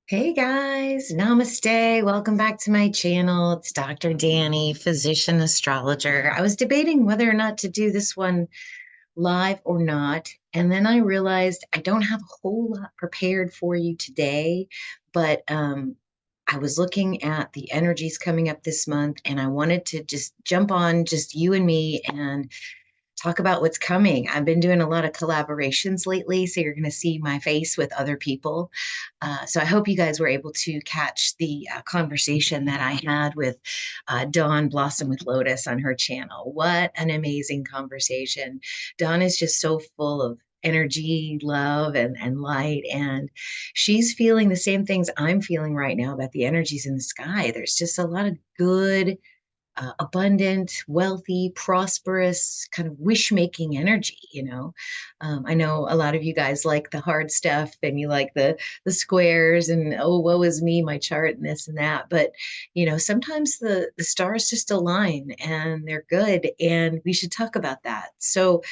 Hey guys, namaste. Welcome back to my channel. It's Dr. Danny, physician astrologer. I was debating whether or not to do this one live or not, and then I realized I don't have a whole lot prepared for you today, but I was looking at the energies coming up this month, and I wanted to just jump on just you and me and talk about what's coming. I've been doing a lot of collaborations lately, so you're going to see my face with other people. So I hope you guys were able to catch the conversation that I had with Dawn Blossom with Lotus on her channel. What an amazing conversation. Dawn is just so full of energy, love, and light. And she's feeling the same things I'm feeling right now about the energies in the sky. There's just a lot of good abundant, wealthy, prosperous, kind of wish making energy. I know a lot of you guys like the hard stuff and you like the squares and oh, woe is me, my chart and this and that. But sometimes the stars just align and they're good, and we should talk about that. So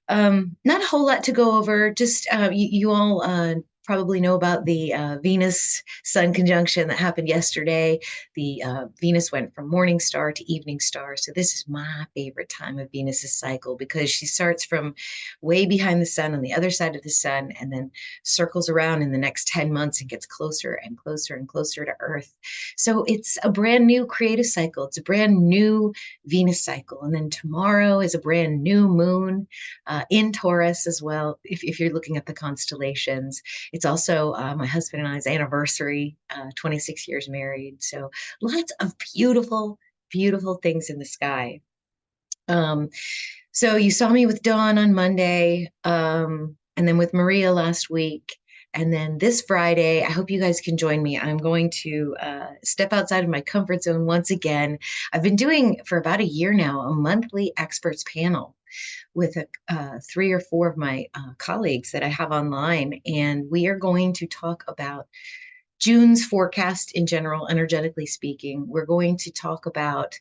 not a whole lot to go over. Just you all probably know about the Venus Sun conjunction that happened yesterday. The Venus went from morning star to evening star. So this is my favorite time of Venus's cycle because she starts from way behind the sun on the other side of the sun and then circles around in the next 10 months and gets closer and closer and closer to Earth. So it's a brand new creative cycle. It's a brand new Venus cycle. And then tomorrow is a brand new moon in Taurus as well, if you're looking at the constellations. It's also my husband and I's anniversary, 26 years married. So lots of beautiful, beautiful things in the sky. Um, so you saw me with Dawn on Monday, and then with Maria last week. And then this Friday, I hope you guys can join me. I'm going to step outside of my comfort zone once again. I've been doing for about a year now a monthly experts panel with three or four of my colleagues that I have online, and we are going to talk about June's forecast in general, energetically speaking. We're going to talk about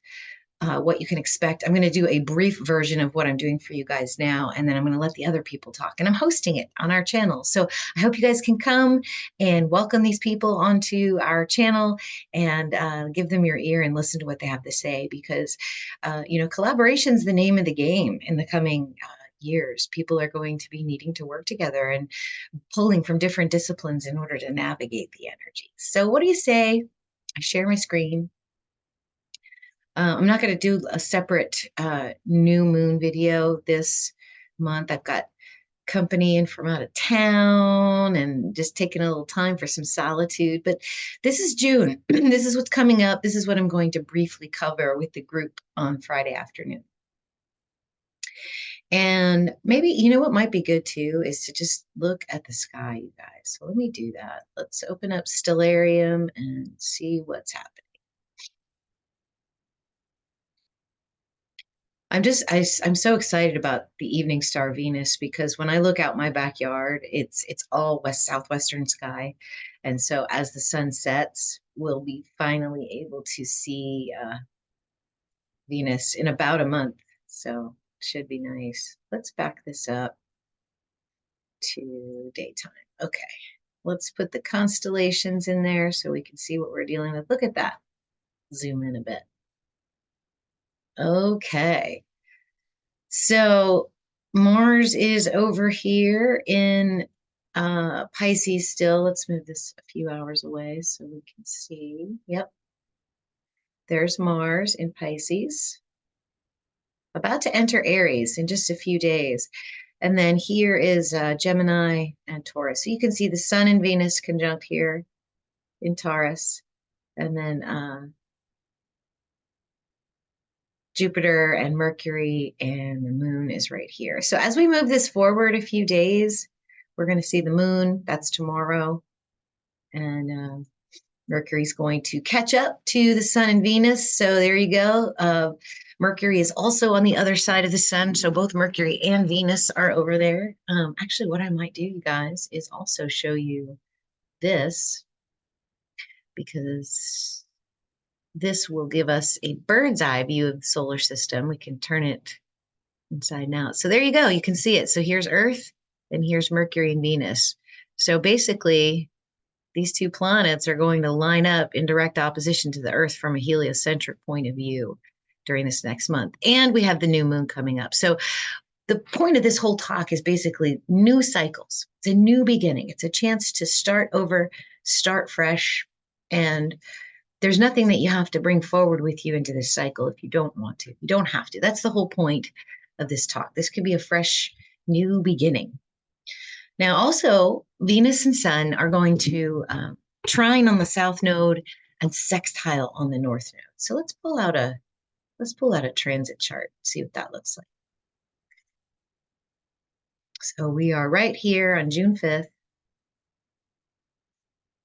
what you can expect. I'm going to do a brief version of what I'm doing for you guys now, and then I'm going to let the other people talk. And I'm hosting it on our channel. So I hope you guys can come and welcome these people onto our channel and give them your ear and listen to what they have to say, because, collaboration is the name of the game in the coming years. People are going to be needing to work together and pulling from different disciplines in order to navigate the energy. So what do you say? I share my screen. I'm not going to do a separate new moon video this month. I've got company in from out of town and just taking a little time for some solitude. But this is June. This is what's coming up. This is what I'm going to briefly cover with the group on Friday afternoon. And maybe, what might be good too is to just look at the sky, you guys. So let me do that. Let's open up Stellarium and see what's happening. I'm so excited about the evening star Venus because when I look out my backyard, it's all southwestern sky. And so as the sun sets, we'll be finally able to see Venus in about a month. So it should be nice. Let's back this up to daytime. Okay. Let's put the constellations in there so we can see what we're dealing with. Look at that. Zoom in a bit. Okay. So Mars is over here in Pisces still. Let's move this a few hours away so we can see. Yep, there's Mars in Pisces, about to enter Aries in just a few days. And then here is Gemini and Taurus. So you can see the Sun and Venus conjunct here in Taurus. And then Jupiter and Mercury, and the moon is right here. So as we move this forward a few days, we're going to see the moon. That's tomorrow. And Mercury's going to catch up to the sun and Venus. So there you go. Mercury is also on the other side of the sun. So both Mercury and Venus are over there. Actually, what I might do, you guys, is also show you this, because this will give us a bird's eye view of the solar system. We can turn it inside and out. So there you go. You can see it. So here's Earth and here's Mercury and Venus. So basically, these two planets are going to line up in direct opposition to the Earth from a heliocentric point of view during this next month. And we have the new moon coming up. So the point of this whole talk is basically new cycles. It's a new beginning. It's a chance to start over, start fresh. And there's nothing that you have to bring forward with you into this cycle if you don't want to. You don't have to. That's the whole point of this talk. This could be a fresh new beginning. Now, also, Venus and Sun are going to trine on the south node and sextile on the north node. So let's pull out a transit chart, see what that looks like. So we are right here on June 5th.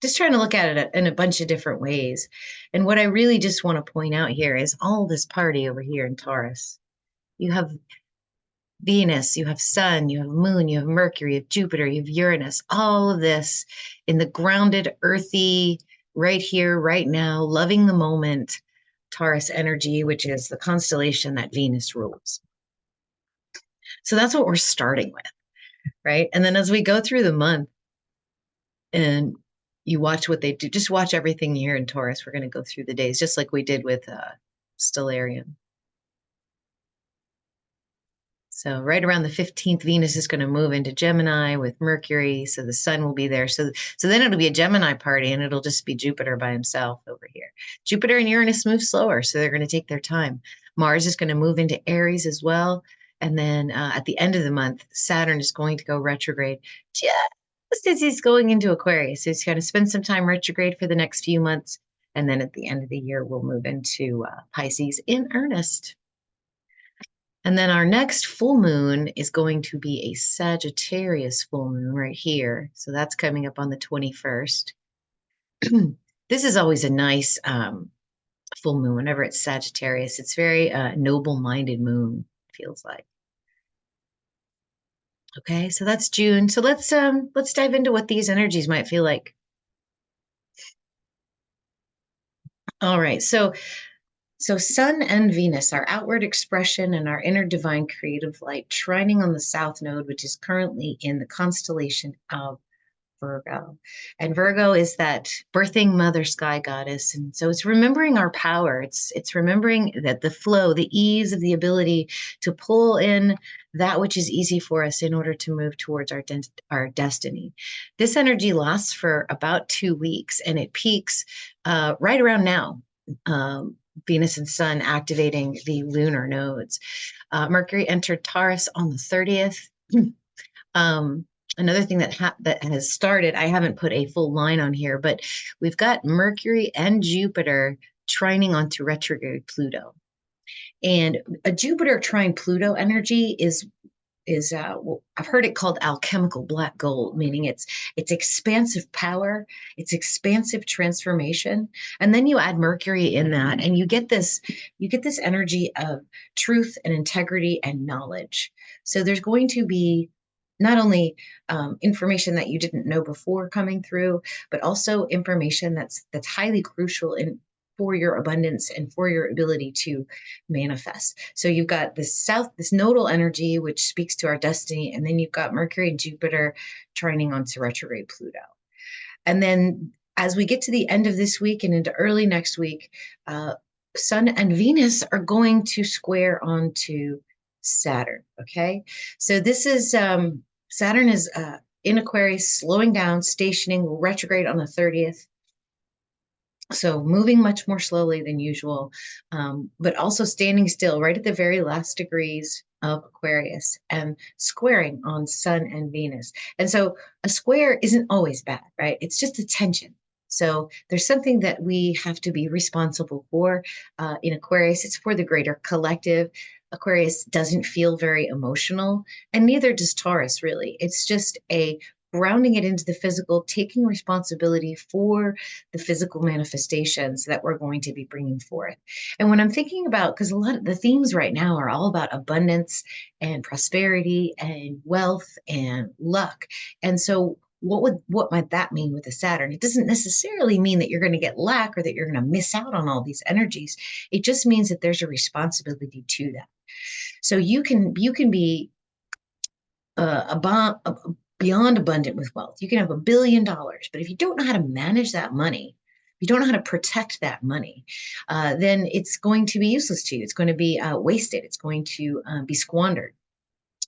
Just trying to look at it in a bunch of different ways. And what I really just want to point out here is all this party over here in Taurus. You have Venus, you have Sun, you have Moon, you have Mercury, you have Jupiter, you have Uranus, all of this in the grounded, earthy, right here, right now, loving the moment, Taurus energy, which is the constellation that Venus rules. So that's what we're starting with, right? And then as we go through the month and you watch what they do, just watch everything here in Taurus. We're going to go through the days, just like we did with Stellarium. So right around the 15th, Venus is going to move into Gemini with Mercury. So the sun will be there. So then it'll be a Gemini party and it'll just be Jupiter by himself over here. Jupiter and Uranus move slower, so they're going to take their time. Mars is going to move into Aries as well. And then at the end of the month, Saturn is going to go retrograde just as he's going into Aquarius. So he's going to spend some time retrograde for the next few months. And then at the end of the year, we'll move into Pisces in earnest. And then our next full moon is going to be a Sagittarius full moon right here. So that's coming up on the 21st. This is always a nice full moon whenever it's Sagittarius. It's very noble-minded moon, feels like. Okay, so that's June. So let's dive into what these energies might feel like. All right, so Sun and Venus, our outward expression and our inner divine creative light, trining on the south node, which is currently in the constellation of Virgo. And Virgo is that birthing mother sky goddess. And so it's remembering our power. It's remembering that the flow, the ease of the ability to pull in that which is easy for us in order to move towards our destiny. This energy lasts for about 2 weeks and it peaks right around now. Venus and Sun activating the lunar nodes. Mercury entered Taurus on the 30th. Another thing that has started, I haven't put a full line on here, but we've got Mercury and Jupiter trining onto retrograde Pluto. And a Jupiter trine Pluto energy is I've heard it called alchemical black gold, meaning it's expansive power, it's expansive transformation, and then you add Mercury in that, and you get this energy of truth and integrity and knowledge. So there's going to be not only information that you didn't know before coming through, but also information that's highly crucial for your abundance and for your ability to manifest. So you've got this nodal energy, which speaks to our destiny, and then you've got Mercury and Jupiter trining onto retrograde Pluto. And then as we get to the end of this week and into early next week, Sun and Venus are going to square onto Saturn. Okay, so this is Saturn is in Aquarius, slowing down, stationing, retrograde on the 30th. So moving much more slowly than usual, but also standing still right at the very last degrees of Aquarius and squaring on Sun and Venus. And so a square isn't always bad, right? It's just a tension. So there's something that we have to be responsible for in Aquarius. It's for the greater collective. Aquarius doesn't feel very emotional, and neither does Taurus, really. It's just a grounding it into the physical, taking responsibility for the physical manifestations that we're going to be bringing forth. And when I'm thinking about, because a lot of the themes right now are all about abundance and prosperity and wealth and luck. And so what might that mean with the Saturn? It doesn't necessarily mean that you're going to get lack or that you're going to miss out on all these energies. It just means that there's a responsibility to that. So you can be beyond abundant with wealth. You can have $1 billion, but if you don't know how to manage that money, you don't know how to protect that money, then it's going to be useless to you. It's going to be wasted. It's going to be squandered.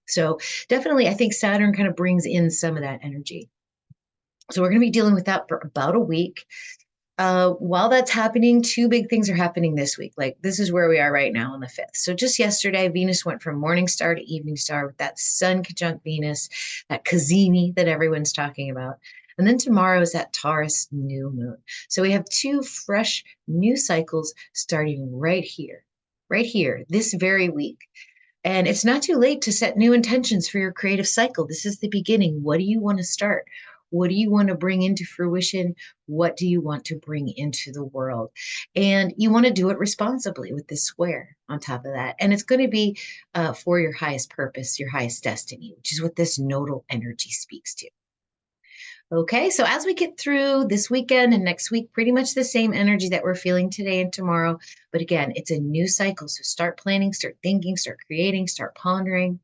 So definitely, I think Saturn kind of brings in some of that energy. So we're going to be dealing with that for about a week. While that's happening, two big things are happening this week. Like this is where we are right now on the 5th. So just yesterday, Venus went from morning star to evening star with that Sun conjunct Venus, that Cazimi that everyone's talking about. And then tomorrow is that Taurus new moon. So we have two fresh new cycles starting right here, this very week. And it's not too late to set new intentions for your creative cycle. This is the beginning. What do you want to start? What do you want to bring into fruition? What do you want to bring into the world? And you want to do it responsibly with this square on top of that. And it's going to be for your highest purpose, your highest destiny, which is what this nodal energy speaks to. Okay, so as we get through this weekend and next week, pretty much the same energy that we're feeling today and tomorrow. But again, it's a new cycle. So start planning, start thinking, start creating, start pondering.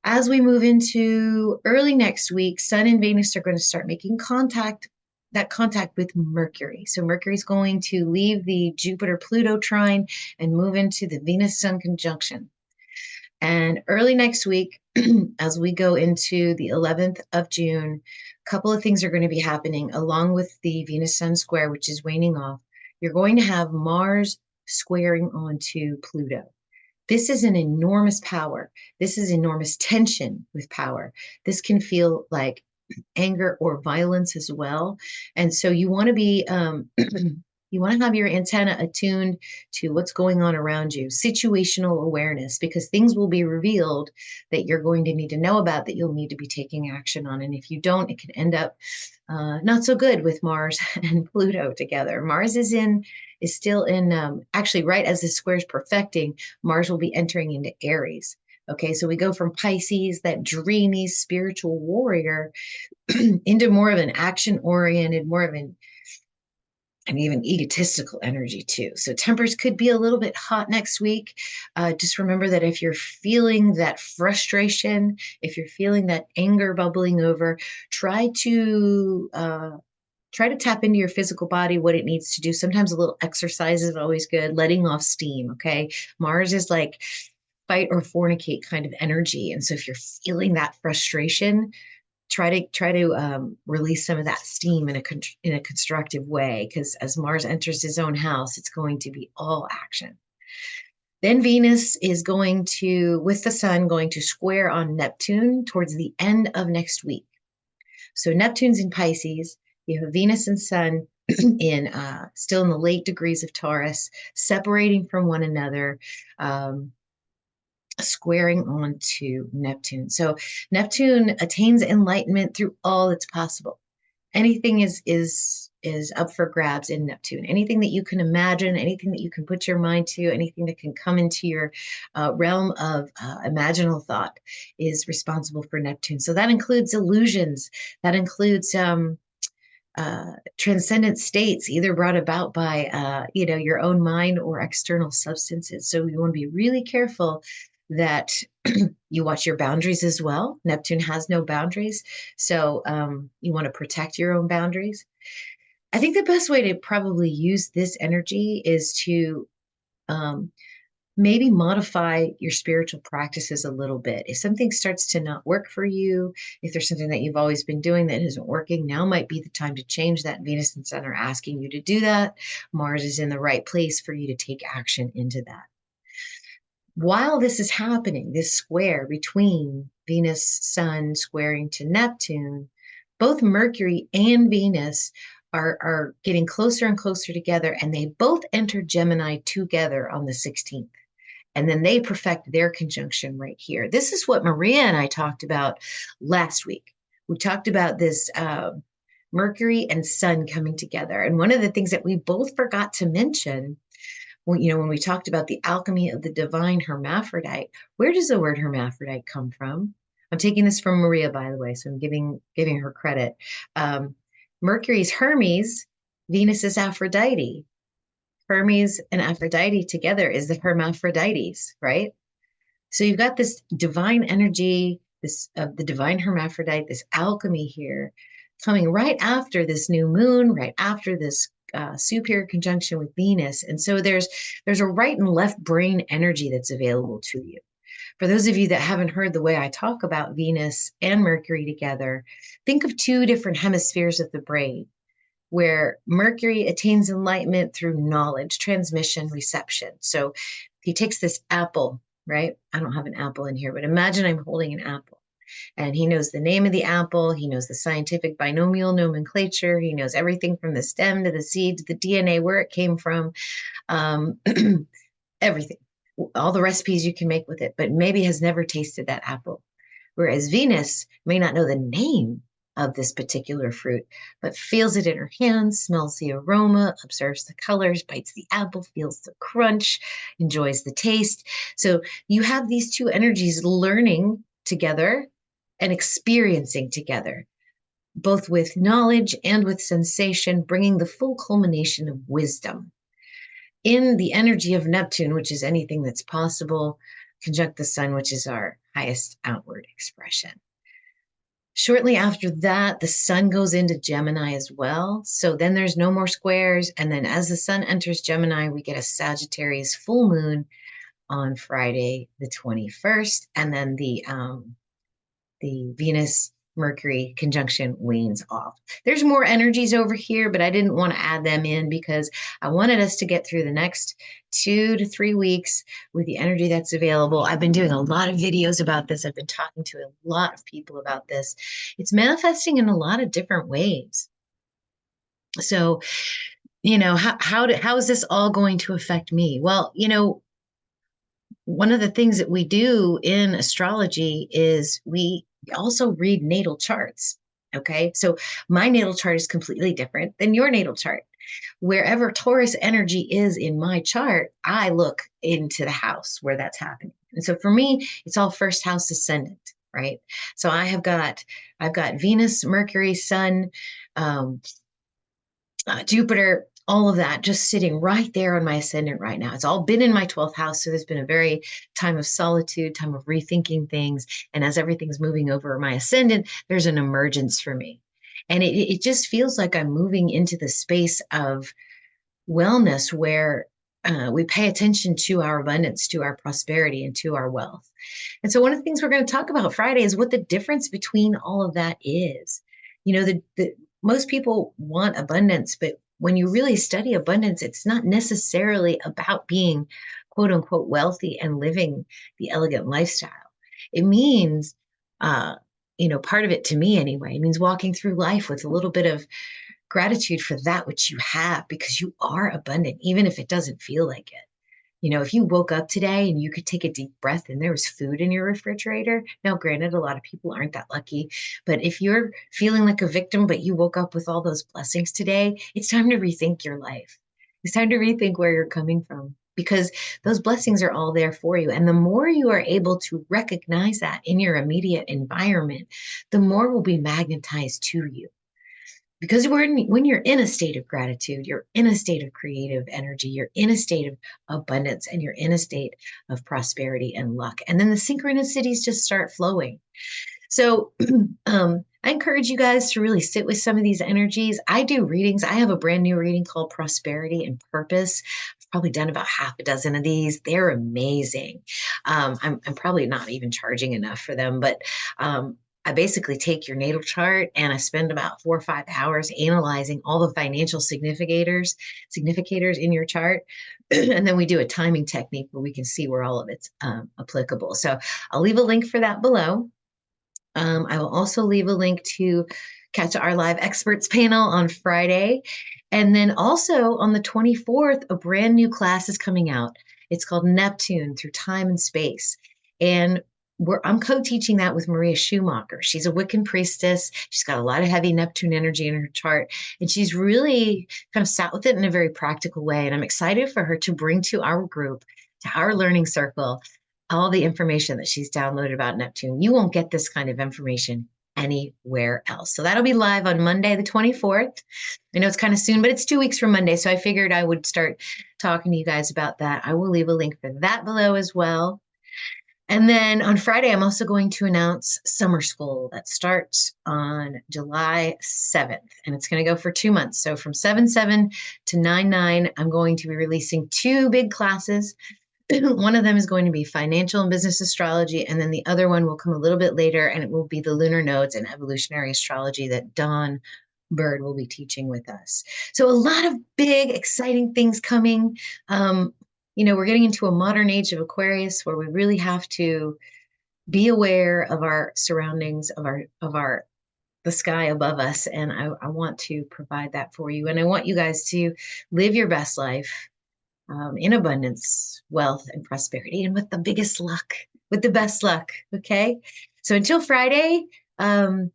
As we move into early next week, Sun and Venus are going to start making that contact with Mercury. So Mercury's going to leave the Jupiter-Pluto trine and move into the Venus-Sun conjunction. And early next week, as we go into the 11th of June, a couple of things are going to be happening along with the Venus Sun square, which is waning off. You're going to have Mars squaring onto Pluto. This is an enormous power. This is enormous tension with power. This can feel like anger or violence as well. And so you want to be you want to have your antenna attuned to what's going on around you, situational awareness, because things will be revealed that you're going to need to know about, that you'll need to be taking action on. And if you don't, it could end up not so good with Mars and Pluto together. Mars is still in actually right as the square is perfecting, Mars will be entering into Aries. Okay, so we go from Pisces, that dreamy spiritual warrior, into more of an action oriented, more of an even egotistical energy too. So tempers could be a little bit hot next week. Just remember that if you're feeling that frustration, if you're feeling that anger bubbling over, try to tap into your physical body, what it needs to do. Sometimes a little exercise is always good, letting off steam. Okay, Mars is like fight or fornicate kind of energy, and so if you're feeling that frustration, try to release some of that steam in a constructive way, because as Mars enters his own house, it's going to be all action. Then Venus is going to, with the Sun, going to square on Neptune towards the end of next week. So Neptune's in Pisces. You have Venus and Sun in still in the late degrees of Taurus, separating from one another. Squaring onto Neptune. So Neptune attains enlightenment through all that's possible. Anything is up for grabs in Neptune. Anything that you can imagine, anything that you can put your mind to, anything that can come into your realm of imaginal thought is responsible for Neptune. So that includes illusions. That includes transcendent states, either brought about by your own mind or external substances. So you want to be really careful that you watch your boundaries as well. Neptune has no boundaries, so you want to protect your own boundaries. I think the best way to probably use this energy is to maybe modify your spiritual practices a little bit. If something starts to not work for you, if there's something that you've always been doing that isn't working, now might be the time to change that. Venus and Sun are asking you to do that. Mars is in the right place for you to take action into that. While this is happening, this square between Venus, Sun squaring to Neptune, both Mercury and Venus are getting closer and closer together, and they both enter Gemini together on the 16th. And then they perfect their conjunction right here. This is what Maria and I talked about last week. We talked about this Mercury and Sun coming together. And one of the things that we both forgot to mention, when we talked about the alchemy of the divine hermaphrodite, where does the word hermaphrodite come from? I'm taking this from Maria, by the way, so I'm giving her credit. Mercury's Hermes, Venus is Aphrodite. Hermes and Aphrodite together is the Hermaphrodites, right? So you've got this divine energy this of the divine hermaphrodite, this alchemy here, coming right after this new moon, right after this superior conjunction with Venus. And so there's a right and left brain energy that's available to you. For those of you that haven't heard the way I talk about Venus and Mercury together, think of two different hemispheres of the brain, where Mercury attains enlightenment through knowledge, transmission, reception. So he takes this apple, right? I don't have an apple in here, but imagine I'm holding an apple. And he knows the name of the apple. He knows the scientific binomial nomenclature. He knows everything from the stem to the seed to the DNA, where it came from, um, everything, all the recipes you can make with it, but maybe has never tasted that apple. Whereas Venus may not know the name of this particular fruit, but feels it in her hands, smells the aroma, observes the colors, bites the apple, feels the crunch, enjoys the taste. So you have these two energies learning together and experiencing together, both with knowledge and with sensation, bringing the full culmination of wisdom. In the energy of Neptune, which is anything that's possible, conjunct the sun, which is our highest outward expression. Shortly after that, the sun goes into Gemini as well. So then there's no more squares. And then as the sun enters Gemini, we get a Sagittarius full moon on Friday, the 21st. And then the Venus Mercury conjunction wanes off. There's more energies over here, but I didn't want to add them in because I wanted us to get through the next 2 to 3 weeks with the energy that's available. I've been doing a lot of videos about this. I've been talking to a lot of people about this. It's manifesting in a lot of different ways. So, how is this all going to affect me? Well, one of the things that we do in astrology is we also read natal charts. Okay. So my natal chart is completely different than your natal chart. Wherever Taurus energy is in my chart, I look into the house where that's happening. And so for me, it's all first house ascendant, right? So I've got Venus, Mercury, Sun, um, Jupiter, all of that just sitting right there on my ascendant right now. It's all been in my 12th house. So there's been a very time of solitude, time of rethinking things. And as everything's moving over my ascendant, there's an emergence for me. And it just feels like I'm moving into the space of wellness where we pay attention to our abundance, to our prosperity, and to our wealth. And so one of the things we're going to talk about Friday is what the difference between all of that is. Most people want abundance, but when you really study abundance, it's not necessarily about being quote unquote wealthy and living the elegant lifestyle. It means, part of it to me anyway, it means walking through life with a little bit of gratitude for that which you have, because you are abundant, even if it doesn't feel like it. If you woke up today and you could take a deep breath and there was food in your refrigerator. Now, granted, a lot of people aren't that lucky, but if you're feeling like a victim, but you woke up with all those blessings today, it's time to rethink your life. It's time to rethink where you're coming from, because those blessings are all there for you. And the more you are able to recognize that in your immediate environment, the more will be magnetized to you. Because when you're in a state of gratitude, you're in a state of creative energy, you're in a state of abundance, and you're in a state of prosperity and luck. And then the synchronicities just start flowing. So I encourage you guys to really sit with some of these energies. I do readings. I have a brand new reading called Prosperity and Purpose. I've probably done about half a dozen of these. They're amazing. I'm probably not even charging enough for them, but I basically take your natal chart and I spend about 4 or 5 hours analyzing all the financial significators in your chart. And then we do a timing technique where we can see where all of it's applicable. So I'll leave a link for that below. I will also leave a link to catch our live experts panel on Friday. And then also on the 24th, a brand new class is coming out. It's called Neptune Through Time and Space. And I'm co-teaching that with Maria Schumacher. She's a Wiccan priestess. She's got a lot of heavy Neptune energy in her chart, and she's really kind of sat with it in a very practical way. And I'm excited for her to bring to our group, to our learning circle, all the information that she's downloaded about Neptune. You won't get this kind of information anywhere else. So that'll be live on Monday, the 24th. I know it's kind of soon, but it's 2 weeks from Monday. So I figured I would start talking to you guys about that. I will leave a link for that below as well. And then on Friday, I'm also going to announce summer school that starts on July 7th, and it's going to go for 2 months. So from 7/7 to 9/9, I'm going to be releasing two big classes. One of them is going to be financial and business astrology, and then the other one will come a little bit later, and it will be the lunar nodes and evolutionary astrology that Dawn Bird will be teaching with us. So a lot of big, exciting things coming. Um, we're getting into a modern age of Aquarius where we really have to be aware of our surroundings, of our the sky above us, and I want to provide that for you. And I want you guys to live your best life in abundance, wealth, and prosperity, and with the biggest luck, with the best luck. Okay. So until Friday,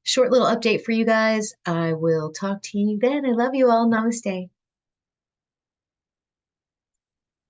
short little update for you guys. I will talk to you then. I love you all. Namaste.